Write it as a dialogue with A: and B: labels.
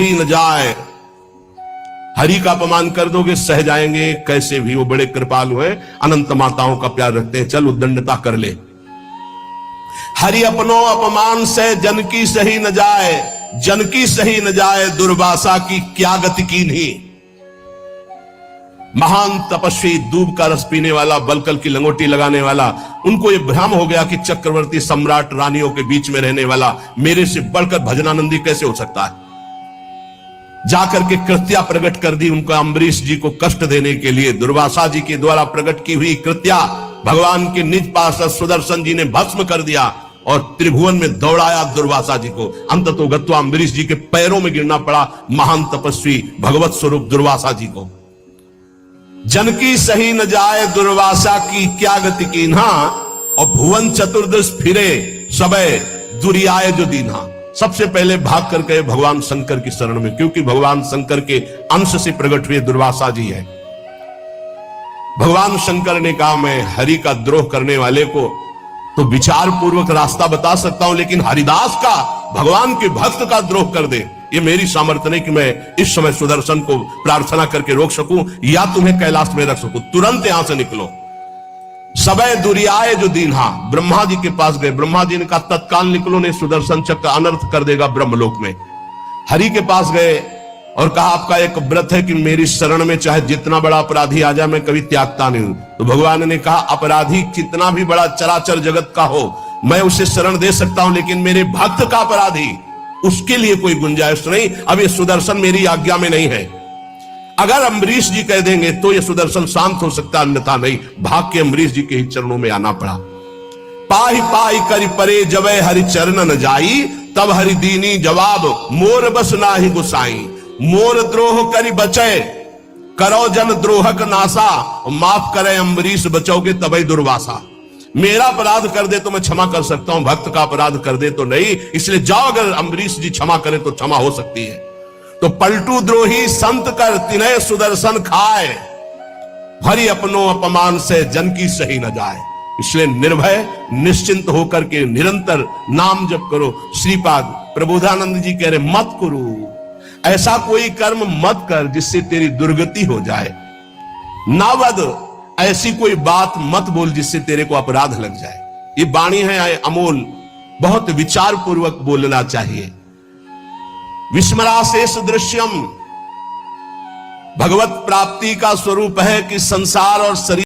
A: ही न जाए। हरि का अपमान कर दोगे सह जाएंगे, कैसे भी वो बड़े कृपालु हैं, अनंत माताओं का प्यार रखते हैं, चल उद्दंडता कर ले। हरि अपनो अपमान से जन की सही न जाए, जन की सही न जाए, दुर्वासा की क्या गति की नहीं। महान तपस्वी, दूब का रस पीने वाला, बलकल की लंगोटी लगाने वाला, उनको यह भ्रम हो गया कि चक्रवर्ती सम्राट रानियों के बीच में रहने वाला मेरे से बढ़कर भजनानंदी कैसे हो सकता है। जाकर के कृत्या प्रकट कर दी उनको, अम्बरीश जी को कष्ट देने के लिए दुर्वासा जी के द्वारा प्रकट की हुई कृत्या भगवान के निज पार्षद सुदर्शन जी ने भस्म कर दिया और त्रिभुवन में दौड़ाया दुर्वासा जी को। अंततो गत्वा अम्बरीश जी के पैरों में गिरना पड़ा महान तपस्वी भगवत स्वरूप दुर्वासा जी को। जन की सही न जाए, दुर्वासा की क्या गति कीन्हा, और भुवन चतुर्दश फिरे सबे दुरियाए जो दीन्हा। सबसे पहले भाग कर गए भगवान शंकर की शरण में, क्योंकि भगवान शंकर के अंश से प्रकट हुए दुर्वासा जी है। भगवान शंकर ने कहा मैं हरि का द्रोह करने वाले को तो विचार पूर्वक रास्ता बता सकता हूं, लेकिन हरिदास का, भगवान के भक्त का द्रोह कर दे, ये मेरी सामर्थ्य नहीं कि मैं इस समय सुदर्शन को प्रार्थना करके रोक सकूं या तुम्हें कैलाश में रख सकूं। तुरंत यहां से निकलो। सबे दुरियाए जो दीन्हा, ब्रह्मा जी के पास गए। ब्रह्मा जी ने कहा तत्काल निकलो, नहीं सुदर्शन चक्र अनर्थ कर देगा ब्रह्मलोक में। हरि के पास गए और कहा आपका एक व्रत है कि मेरी शरण में चाहे जितना बड़ा अपराधी आ जाए मैं कभी त्यागता नहीं हूं। तो भगवान ने कहा अपराधी कितना भी बड़ा चराचर जगत का हो मैं उसे शरण दे सकता हूं, लेकिन मेरे भक्त का अपराधी, उसके लिए कोई गुंजाइश नहीं। अब ये सुदर्शन मेरी आज्ञा में नहीं है। अगर अम्बरीश जी कह देंगे तो ये सुदर्शन शांत हो सकता, अन्यथा नहीं। भाग के अम्बरीश जी के ही चरणों में आना पड़ा। पाही पाही करि परे जबे हरि चरण न जाई, तब हरि दीनी जवाब मोर बस नाही गुसाई। मोर द्रोह करि बचे, करो जन द्रोहक नासा, माफ करे अम्बरीश बचोगे तबई दुर्वासा। मेरा अपराध कर दे तो मैं क्षमा कर सकता हूं, भक्त का अपराध कर दे तो नहीं। इसलिए जाओ, अगर अम्बरीश जी क्षमा करें तो क्षमा हो सकती है। तो पलटू द्रोही संत कर तिन्हे सुदर्शन खाए, हरि अपनो अपमान से जन की सही न जाए। इसलिए निर्भय निश्चिंत होकर के निरंतर नाम जप करो। श्रीपाद प्रबोधानंद जी कह रहे मत करो, ऐसा कोई कर्म मत कर जिससे तेरी दुर्गति हो जाए। नावद, ऐसी कोई बात मत बोल जिससे तेरे को अपराध लग जाए। ये वाणी है अमोल, बहुत विचार पूर्वक बोलना चाहिए। विस्मराशेष दृश्यम, भगवत प्राप्ति का स्वरूप है कि संसार और शरीर